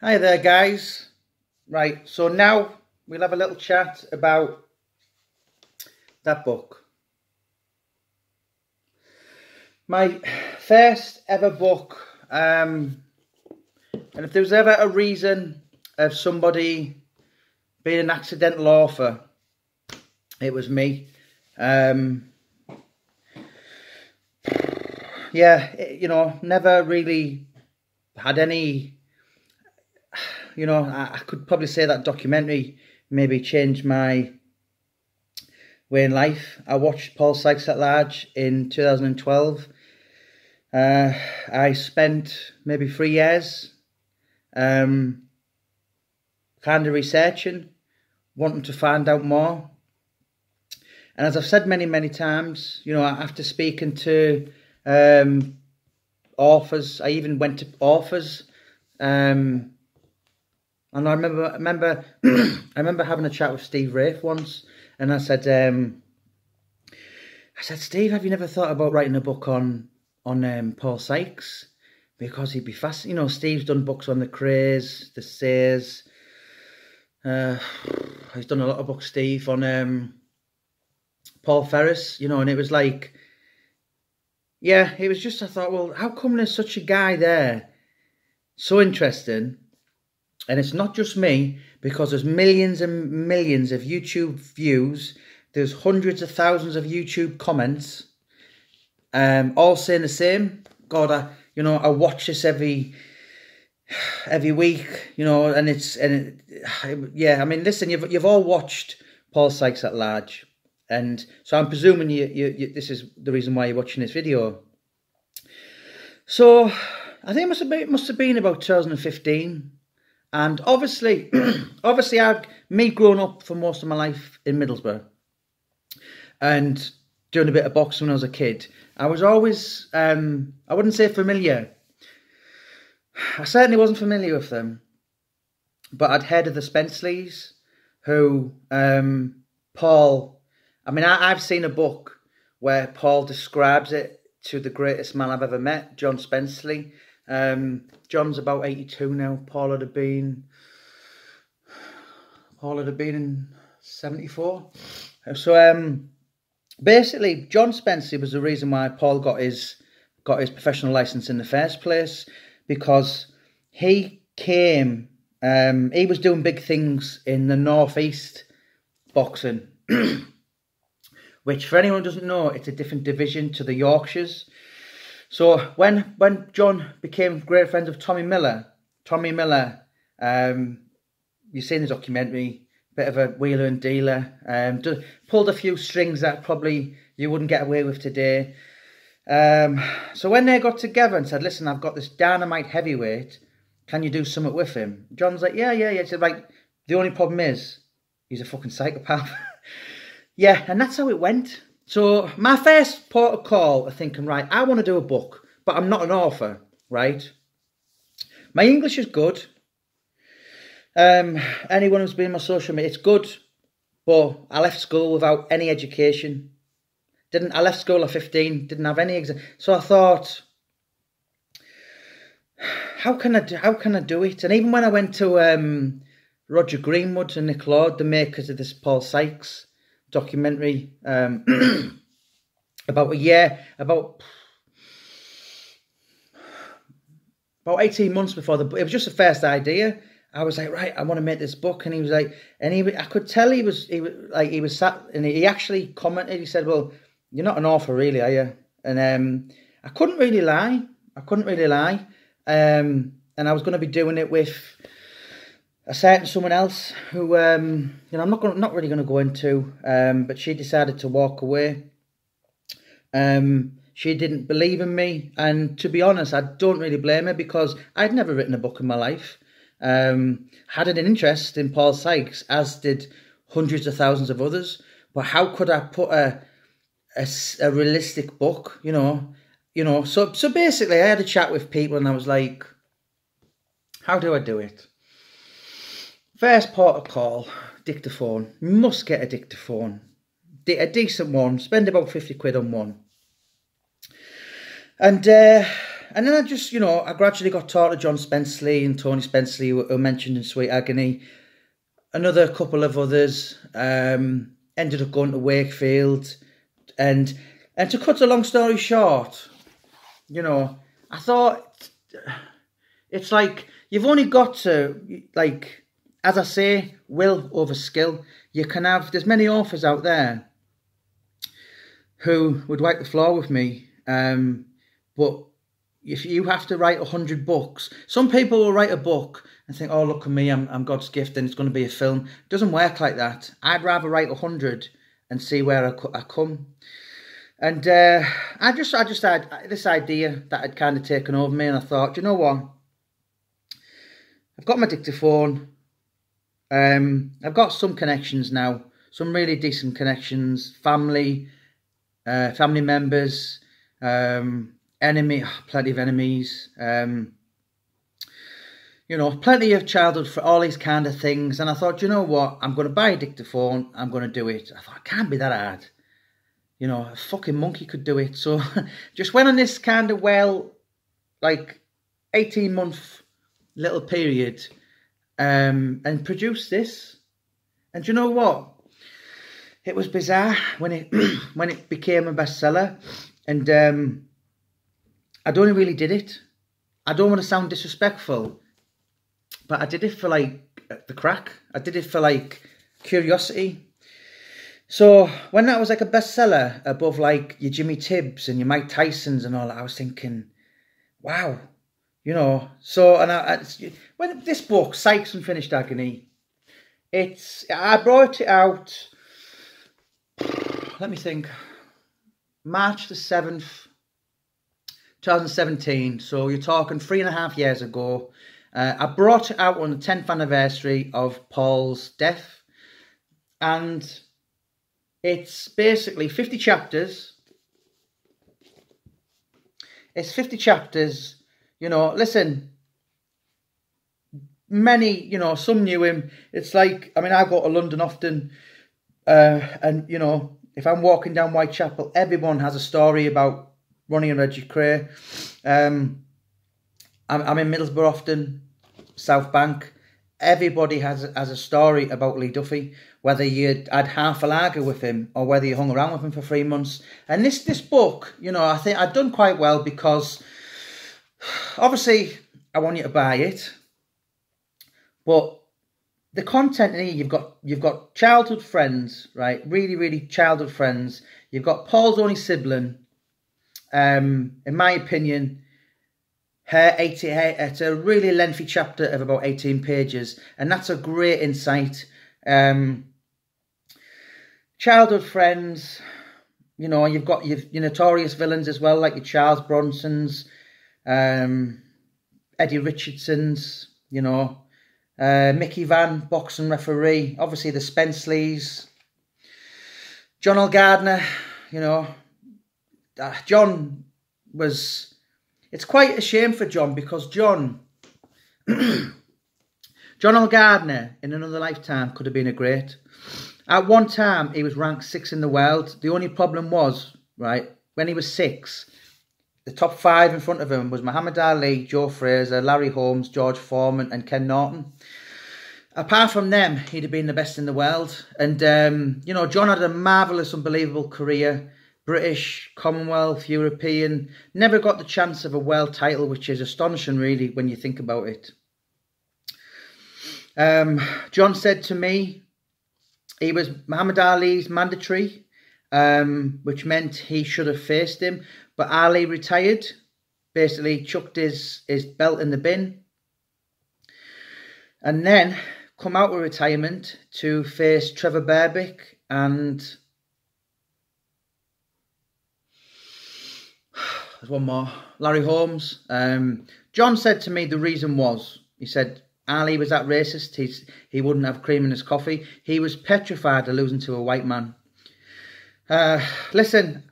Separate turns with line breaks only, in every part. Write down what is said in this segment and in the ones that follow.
Hi there, guys. Right, so now we'll have a little chat about that book. My first ever book, and if there was ever a reason of somebody being an accidental author, it was me. Never really had any. I could probably say that documentary maybe changed my way in life. I watched Paul Sykes at Large in 2012. I spent maybe 3 years kind of researching, wanting to find out more. And as I've said many, many times, after speaking to authors, I even went to authors. And I remember having a chat with Steve Rafe once, and I said, Steve, have you never thought about writing a book on Paul Sykes? Because he'd be fast. Steve's done books on the Craze, the Sayers. He's done a lot of books, Steve, on Paul Ferris. And it was like, yeah, it was just, I thought, well, how come there's such a guy there? So interesting. And it's not just me, because there's millions and millions of YouTube views. There's hundreds of thousands of YouTube comments, all saying the same. God, I watch this every week, yeah. I mean, listen, you've all watched Paul Sykes at Large, and so I'm presuming you this is the reason why you're watching this video. So I think it must have been about 2015. And obviously, me growing up for most of my life in Middlesbrough and doing a bit of boxing when I was a kid, I was always, I wouldn't say familiar. I certainly wasn't familiar with them. But I'd heard of the Spenceleys, who Paul, I've seen a book where Paul describes it to the greatest man I've ever met, John Spenceley. John's about 82 now. Paul would have been in 74. So basically, John Spenceley was the reason why Paul got his professional license in the first place, because he came. He was doing big things in the northeast boxing, which for anyone who doesn't know, it's a different division to the Yorkshires. So when John became great friends with Tommy Miller, you've seen the documentary, bit of a wheeler and dealer, pulled a few strings that probably you wouldn't get away with today. So when they got together and said, listen, I've got this dynamite heavyweight, can you do something with him? John's like, yeah. He said, right, the only problem is, he's a fucking psychopath. Yeah, and that's how it went. So my first port of call of thinking, right, I want to do a book, but I'm not an author, right? My English is good. Anyone who's been on my social media, it's good, but I left school without any education. I left school at 15, didn't have any exam. So I thought, how can I do it? And even when I went to Roger Greenwood and Nick Lord, the makers of this Paul Sykes documentary, about 18 months before it was just the first idea. I was like, right, I want to make this book, and he was like, I could tell he was sat, and he actually commented. He said, well, you're not an author, really, are you? And I couldn't really lie. And I was going to be doing it with a certain someone else who, I'm not really going to go into, but she decided to walk away. She didn't believe in me, and to be honest, I don't really blame her, because I'd never written a book in my life. Had an interest in Paul Sykes, as did hundreds of thousands of others, but how could I put a realistic book, So basically, I had a chat with people, and I was like, how do I do it? First port of call, dictaphone. You must get a dictaphone. A decent one. Spend about 50 quid on one. And and then I just, I gradually got taught to John Spenceley and Tony Spenceley, who are mentioned in Sweet Agony. Another couple of others. Ended up going to Wakefield. And to cut a long story short, I thought it's like you've only got to, like, as I say, will over skill. You can have, there's many authors out there who would wipe the floor with me. But if you have to write 100 books, some people will write a book and think, oh, look at me, I'm God's gift and it's going to be a film. It doesn't work like that. I'd rather write 100 and see where I come. And I just had this idea that had kind of taken over me, and I thought, you know what? I've got my dictaphone. I've got some connections now, some really decent connections, family members, plenty of enemies, plenty of childhood for all these kind of things. And I thought, you know what? I'm going to buy a dictaphone. I'm going to do it. I thought, it can't be that hard. A fucking monkey could do it. So just went on this kind of 18-month little period and produced this. And you know what? It was bizarre when it became a bestseller. And I'd only really did it. I don't want to sound disrespectful, but I did it for the crack. I did it for curiosity. So when that was a bestseller above your Jimmy Tibbs and your Mike Tysons and all that, I was thinking, wow, So when this book, Sykes Unfinished Agony, I brought it out. Let me think. March the 7th, 2017. So you're talking 3.5 years ago. I brought it out on the 10th anniversary of Paul's death, and it's basically 50 chapters. It's 50 chapters. Listen, many, some knew him. It's I go to London often, and, if I'm walking down Whitechapel, everyone has a story about Ronnie and Reggie Cray. I'm in Middlesbrough often, South Bank. Everybody has a story about Lee Duffy, whether you had half a lager with him or whether you hung around with him for 3 months. And this book, I think I've done quite well because obviously I want you to buy it, but the content in here, you've got childhood friends, right? Really, really childhood friends. You've got Paul's only sibling. In my opinion, it's a really lengthy chapter of about 18 pages, and that's a great insight. Childhood friends, you've got your notorious villains as well, like your Charles Bronsons, Eddie Richardsons, Mickey Van, boxing referee, obviously the Spenceleys, John L. Gardner, John was... It's quite a shame for John because John L. Gardner in another lifetime could have been a great. At one time, he was ranked 6 in the world. The only problem was, right, when he was 6, the top 5 in front of him was Muhammad Ali, Joe Frazier, Larry Holmes, George Foreman and Ken Norton. Apart from them, he'd have been the best in the world. And, John had a marvellous, unbelievable career. British, Commonwealth, European, never got the chance of a world title, which is astonishing, really, when you think about it. John said to me, he was Muhammad Ali's mandatory, which meant he should have faced him, but Ali retired, basically chucked his belt in the bin, and then come out of retirement to face Trevor Berbick and... There's one more. Larry Holmes. John said to me the reason was, he said, Ali was that racist. He wouldn't have cream in his coffee. He was petrified of losing to a white man. Listen,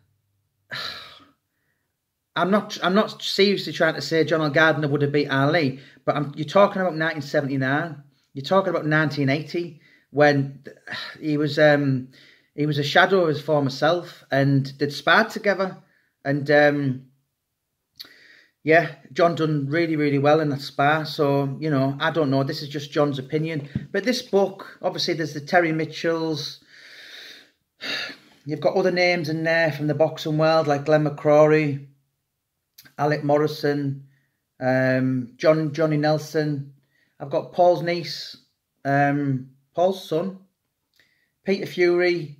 I'm not seriously trying to say John L. Gardner would have beat Ali, but you're talking about 1979. You're talking about 1980 when he was a shadow of his former self, and they'd sparred together, and yeah, John done really, really well in that spa. So, you know, I don't know. This is just John's opinion. But this book, obviously, there's the Terry Mitchells. You've got other names in there from the boxing world, like Glenn McCrory, Alec Morrison, Johnny Nelson. I've got Paul's niece, Paul's son, Peter Fury,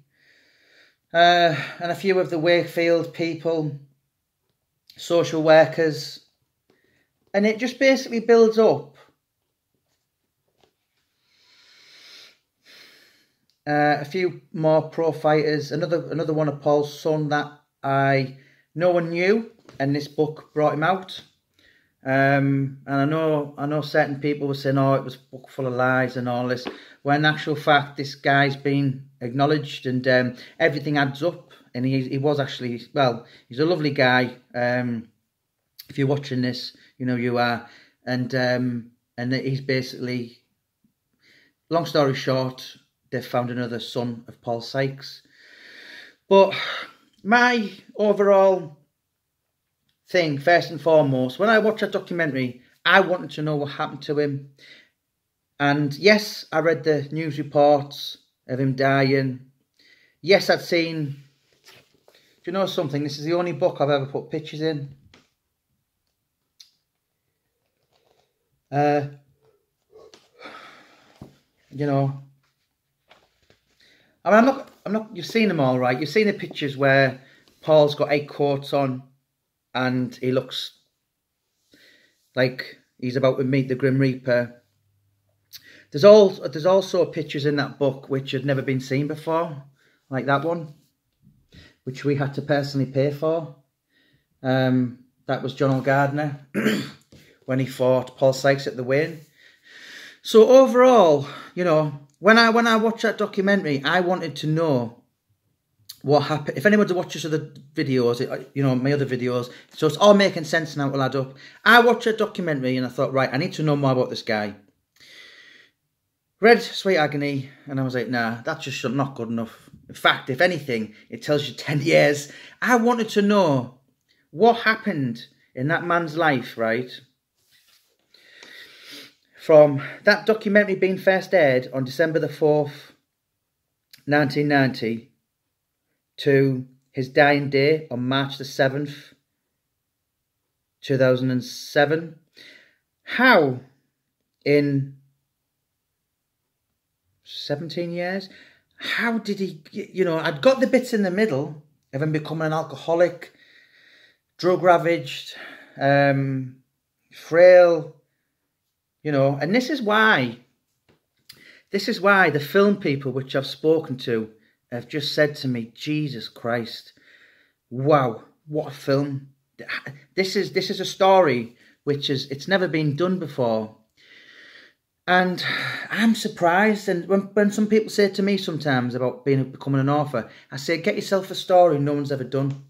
and a few of the Wakefield people, social workers. And it just basically builds up a few more pro fighters. Another one of Paul's son that no one knew, and this book brought him out. And I know certain people were saying, "Oh, it was a book full of lies and all this." When in actual fact, this guy's been acknowledged, and everything adds up. And he was actually, well, he's a lovely guy. If you're watching this, you know you are, and he's basically, long story short, they've found another son of Paul Sykes. But my overall thing, first and foremost, when I watched that documentary, I wanted to know what happened to him. And yes, I read the news reports of him dying. Yes, I'd seen, do you know something? This is the only book I've ever put pictures in. You know, I mean, I'm not, you've seen them all, right? You've seen the pictures where Paul's got 8 coats on and he looks like he's about to meet the Grim Reaper. There's also pictures in that book which had never been seen before, like that one, which we had to personally pay for. That was John Gardner when he fought Paul Sykes at the weigh-in. So overall, you know, when I watched that documentary, I wanted to know what happened. If anyone watches other videos, you know, my other videos, so it's all making sense now, it'll add up. I watched that documentary and I thought, right, I need to know more about this guy. Read Sweet Agony and I was like, nah, that's just not good enough. In fact, if anything, it tells you 10 years. I wanted to know what happened in that man's life, right? From that documentary being first aired on December the 4th, 1990, to his dying day on March the 7th, 2007. How, in 17 years, how did he, you know, I'd got the bits in the middle of him becoming an alcoholic, drug ravaged, frail, you know, and this is why the film people which I've spoken to have just said to me, Jesus Christ, wow, what a film. This is a story which it's never been done before. And I'm surprised, and when some people say to me sometimes about becoming an author, I say, get yourself a story no one's ever done.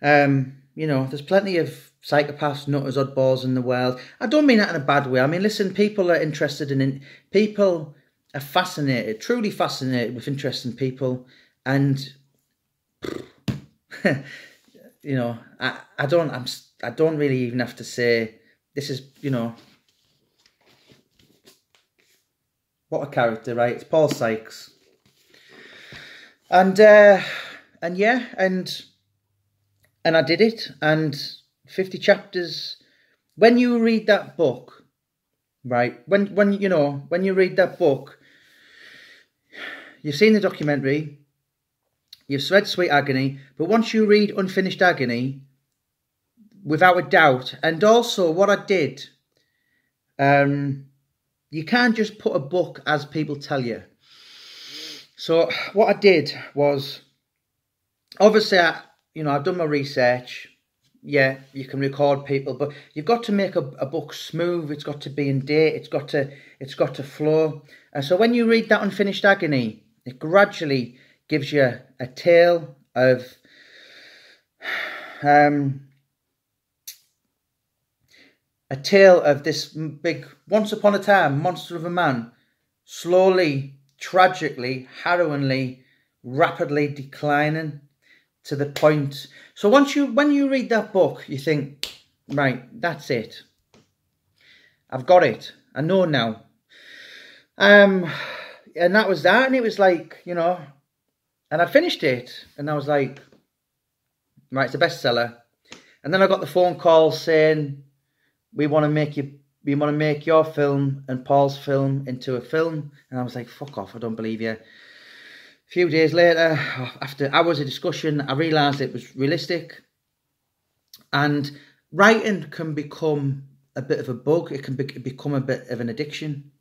You know, there's plenty of psychopaths, nutters, oddballs in the world. I don't mean that in a bad way. I mean, listen, people are interested in people are fascinated, truly fascinated with interesting people. And, you know, I don't really even have to say, this is, you know, what a character, right? It's Paul Sykes. And yeah, and I did it, and 50 chapters. When you read that book, right? When you read that book, you've seen the documentary, you've read Sweet Agony, but once you read Unfinished Agony, without a doubt, and also what I did, you can't just put a book as people tell you. So what I did was, obviously, I've done my research. Yeah, you can record people, but you've got to make a book smooth. It's got to be in date. It's got to flow. And so when you read that Unfinished Agony, it gradually gives you a tale of this big, once upon a time, monster of a man, slowly, tragically, harrowingly, rapidly declining to the point. So when you read that book, you think, right, that's it. I've got it. I know now. And that was that. And it was like, you know, and I finished it. And I was like, right, it's a bestseller. And then I got the phone call saying, we want to make your film and Paul's film into a film. And I was like, fuck off, I don't believe you. A few days later, after hours of discussion, I realised it was realistic. And writing can become a bit of a bug. It can become a bit of an addiction.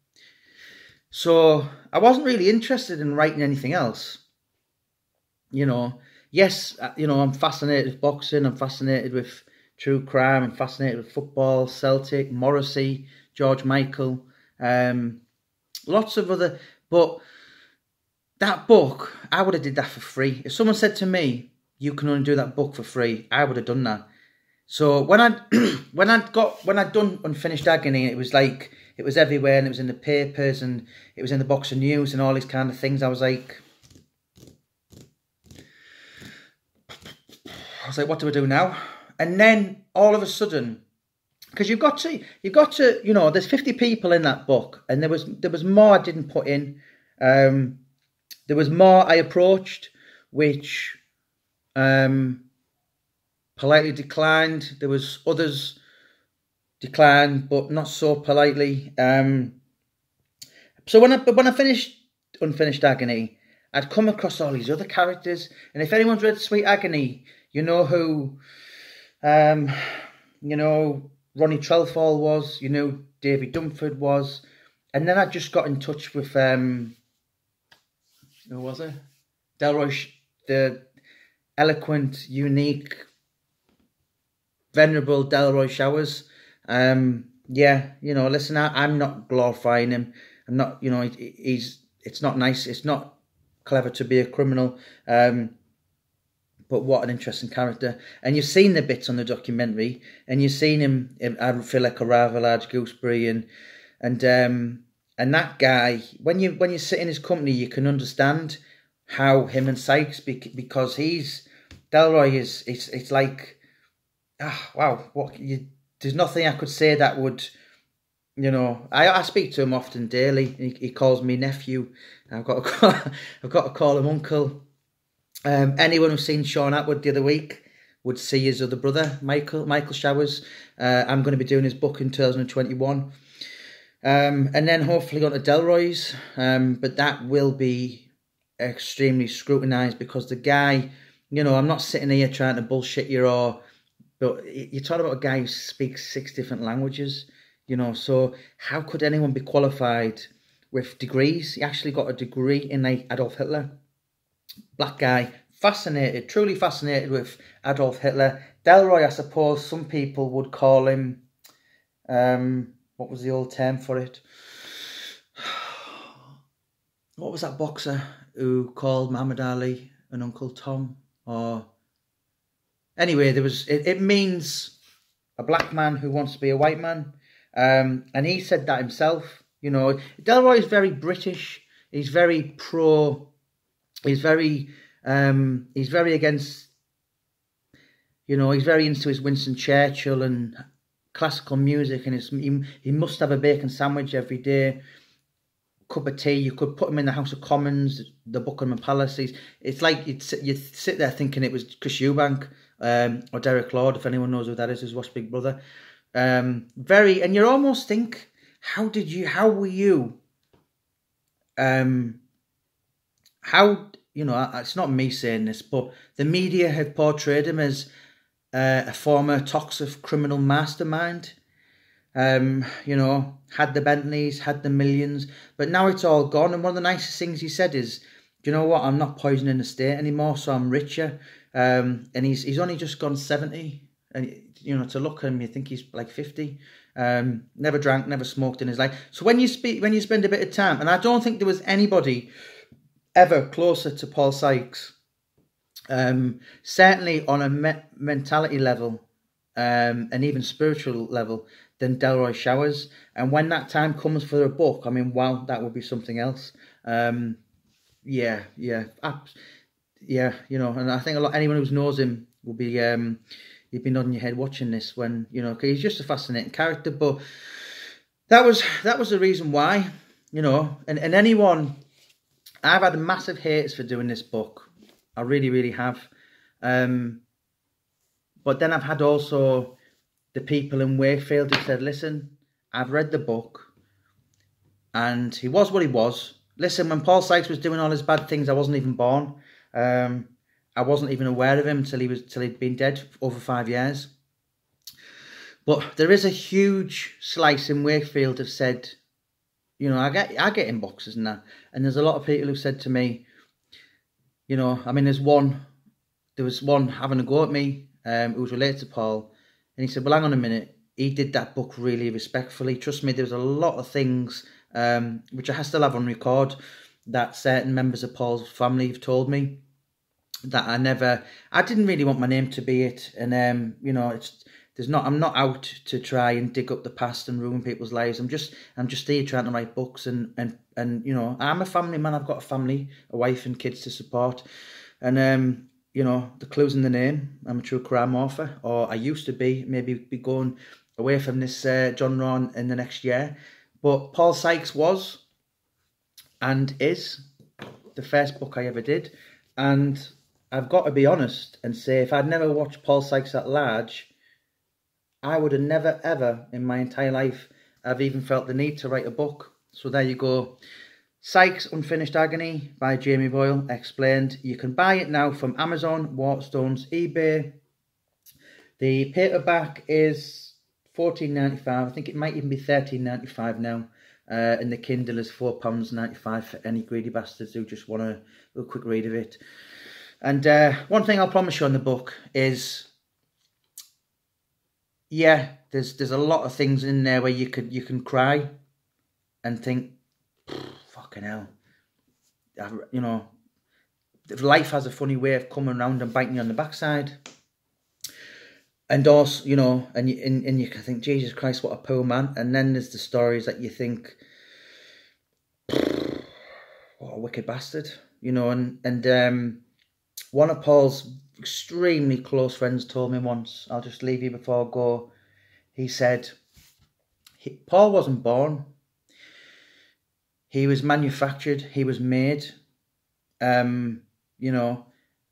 So I wasn't really interested in writing anything else. You know, yes, you know, I'm fascinated with boxing. I'm fascinated with true crime. I'm fascinated with football, Celtic, Morrissey, George Michael, lots of other. But that book, I would have did that for free. If someone said to me, "You can only do that book for free," I would have done that. So when I when I'd done Unfinished Agony, it was like it was everywhere, and it was in the papers, and it was in the box of news, and all these kind of things. I was like, what do I do now? And then all of a sudden, because you've got to, you know, there's 50 people in that book, and there was more I didn't put in. There was more I approached, which politely declined. There was others declined, but not so politely. So when I finished Unfinished Agony, I'd come across all these other characters, and if anyone's read Sweet Agony, you know who, you know, Ronnie Trelfall was, you know, David Dunford was, and then I just got in touch with who was it? Delroy, the eloquent, unique, venerable Delroy Showers. Yeah, you know, listen, I'm not glorifying him. I'm not, you know, it's not nice. It's not clever to be a criminal. But what an interesting character. And you've seen the bits on the documentary, and you've seen him, I feel like a rather large gooseberry, and that guy, when you sit in his company, you can understand how him and Sykes, because Delroy is, it's like, wow, there's nothing I could say that would, you know, I speak to him often daily. He calls me nephew. I've got to call him uncle. Anyone who's seen Sean Atwood the other week would see his other brother, Michael Showers. I'm going to be doing his book in 2021. And then hopefully go to Delroy's. But that will be extremely scrutinised, because the guy, you know, I'm not sitting here trying to bullshit you, but you're talking about a guy who speaks 6 different languages, you know, so how could anyone be qualified with degrees? He actually got a degree in Adolf Hitler. Black guy, fascinated, truly fascinated with Adolf Hitler. Delroy, I suppose some people would call him, what was the old term for it? What was that boxer who called Muhammad Ali an Uncle Tom? Or anyway, it means a black man who wants to be a white man. And he said that himself. You know, Delroy is very British. He's very pro. He's very against, you know, he's very into his Winston Churchill and classical music, and he must have a bacon sandwich every day, cup of tea. You could put him in the House of Commons, the Buckingham Palace. It's like you'd sit there thinking it was Chris Eubank or Derek Lord, if anyone knows who that is, his What's Big Brother. And you almost think, how were you, you know, it's not me saying this, but the media have portrayed him as a former toxic criminal mastermind. You know, had the Bentleys, had the millions, but now it's all gone. And one of the nicest things he said is, "Do you know what? I'm not poisoning the state anymore, so I'm richer." And he's only just gone 70, and you know, to look at him, you think he's like 50. Never drank, never smoked in his life. So when you spend a bit of time, and I don't think there was anybody ever closer to Paul Sykes, certainly on a mentality level, and even spiritual level, than Delroy Showers. And when that time comes for a book, I mean, wow, that would be something else. Yeah, you know, and I think anyone who knows him will be, you'd be nodding your head watching this when, you know, 'cause he's just a fascinating character. But that was the reason why, you know, and anyone, I've had massive haters for doing this book. I really, really have. But then I've had also the people in Wakefield who said, listen, I've read the book and he was what he was. Listen, when Paul Sykes was doing all his bad things, I wasn't even born. I wasn't even aware of him until he'd been dead for over 5 years. But there is a huge slice in Wakefield have said, you know, I get inboxes and that, and there's a lot of people who said to me, you know, I mean, there was one having a go at me, who was related to Paul, and he said, well, hang on a minute, he did that book really respectfully. Trust me, there's a lot of things, which I still have on record, that certain members of Paul's family have told me that I didn't really want my name to be it, and you know, I'm not out to try and dig up the past and ruin people's lives. I'm just here trying to write books, and you know, I'm a family man. I've got a family, a wife and kids to support, and you know, the clue's in the name. I'm a true crime author, or I used to be. Maybe be going away from this genre in the next year. But Paul Sykes was and is the first book I ever did, and I've got to be honest and say, if I'd never watched Paul Sykes at large, I would have never, ever in my entire life have even felt the need to write a book. So there you go. Sykes Unfinished Agony by Jamie Boyle, explained. You can buy it now from Amazon, Waterstones, eBay. The paperback is $14.95. I think it might even be $13.95 now. And the Kindle is £4.95 for any greedy bastards who just want a quick read of it. And one thing I'll promise you on the book is, yeah, there's a lot of things in there where you can cry and think, fucking hell, you know, life has a funny way of coming around and biting you on the backside. And also, you know, and you can think, Jesus Christ, what a poor man. And then there's the stories that you think, what a wicked bastard, you know. And one of Paul's extremely close friends told me once, I'll just leave you before I go, he said, Paul wasn't born, he was manufactured, he was made, you know,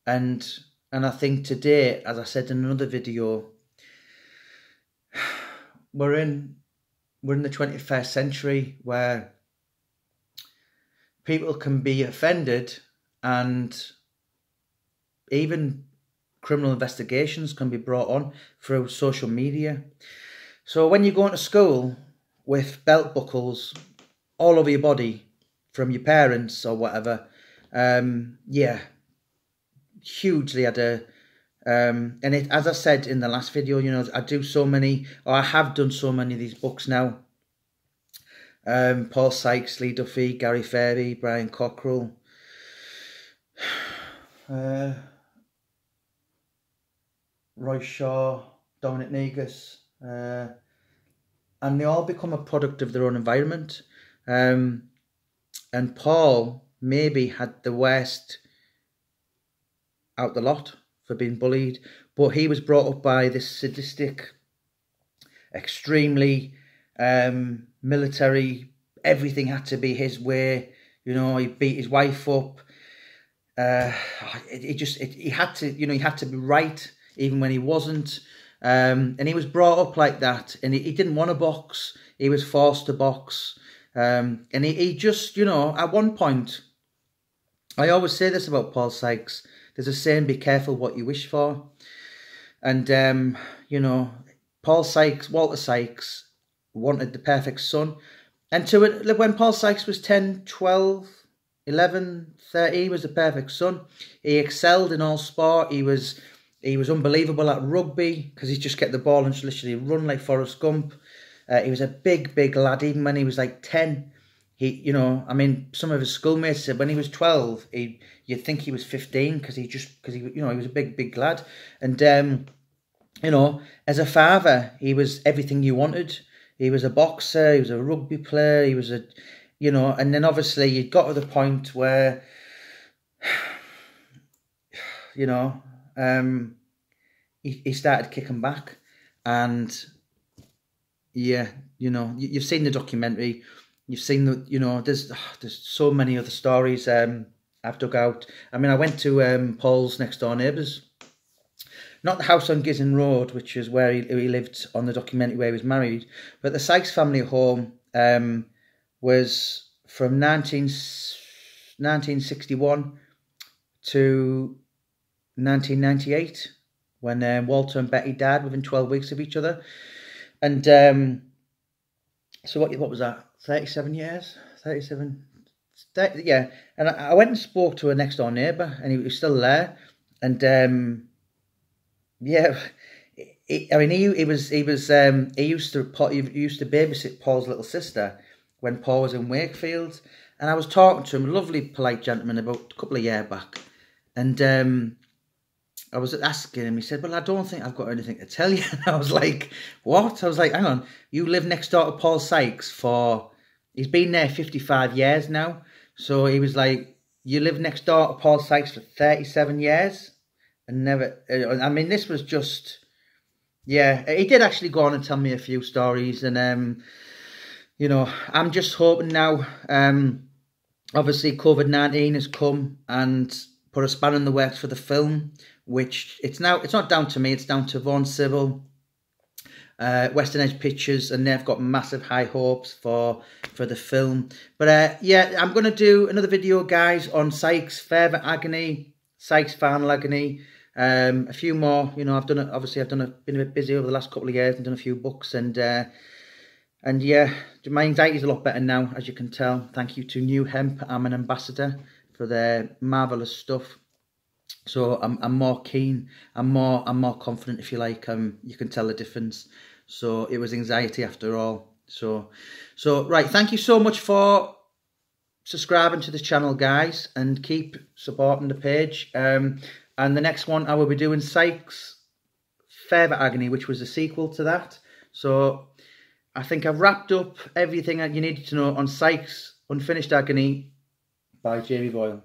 and I think today, as I said in another video, we're in the 21st century where people can be offended, and even criminal investigations can be brought on through social media. So when you go into school with belt buckles all over your body from your parents or whatever, yeah, hugely had a, and it, as I said in the last video, you know, I have done so many of these books now. Paul Sykes, Lee Duffy, Gary Fairey, Brian Cockrell, Roy Shaw, Dominic Negus, and they all become a product of their own environment. And Paul maybe had the worst out the lot for being bullied, but he was brought up by this sadistic, extremely military, everything had to be his way, you know. He beat his wife up, he had to, you know, he had to be right even when he wasn't, and he was brought up like that, and he didn't want to box, he was forced to box, and he just, you know, at one point, I always say this about Paul Sykes, there's a saying, be careful what you wish for. And, you know, Walter Sykes wanted the perfect son. And when Paul Sykes was 10, 12, 11, 13, he was the perfect son. He excelled in all sport. He was unbelievable at rugby because he just kept the ball and just literally run like Forrest Gump. He was a big, big lad. Even when he was like 10, you know, I mean, some of his schoolmates said when he was 12, you'd think he was 15 because he, you know, he was a big, big lad. And, you know, as a father, he was everything you wanted. He was a boxer, he was a rugby player, he was you know, and then obviously you got to the point where, he started kicking back. And yeah, you know, you've seen the documentary, you've seen the, you know, there's so many other stories I've dug out. I mean, I went to Paul's next door neighbours, not the house on Gizon Road, which is where he lived on the documentary where he was married, but the Sykes family home was from 1961 to 1998, when Walter and Betty died within 12 weeks of each other. And so what was that? 37 years? 37? Yeah. And I went and spoke to a next door neighbour, and he was still there. And yeah, I mean, he used to babysit Paul's little sister when Paul was in Wakefield. And I was talking to him, a lovely, polite gentleman, about a couple of years back. And I was asking him, he said, well, I don't think I've got anything to tell you. And I was like, what? I was like, hang on, you live next door to Paul Sykes he's been there 55 years now. So he was like, you live next door to Paul Sykes for 37 years? And never, I mean, this was just, yeah, he did actually go on and tell me a few stories. And, you know, I'm just hoping now, obviously COVID-19 has come and put a spanner in the works for the film, which it's not down to me, it's down to Vaughan Civil, Western Edge Pictures, and they've got massive high hopes for the film. But yeah, I'm going to do another video, guys, on Sykes, Further Agony, Sykes Final Agony, a few more. You know, been a bit busy over the last couple of years and done a few books, and yeah, my anxiety's a lot better now, as you can tell. Thank you to New Hemp. I'm an ambassador for their marvellous stuff. So I'm more keen, I'm more confident, if you like. You can tell the difference. So it was anxiety after all. So right, thank you so much for subscribing to the channel, guys, and keep supporting the page. And the next one I will be doing Sykes Further Agony, which was a sequel to that. So I think I've wrapped up everything that you needed to know on Sykes Unfinished Agony by Jamie Boyle.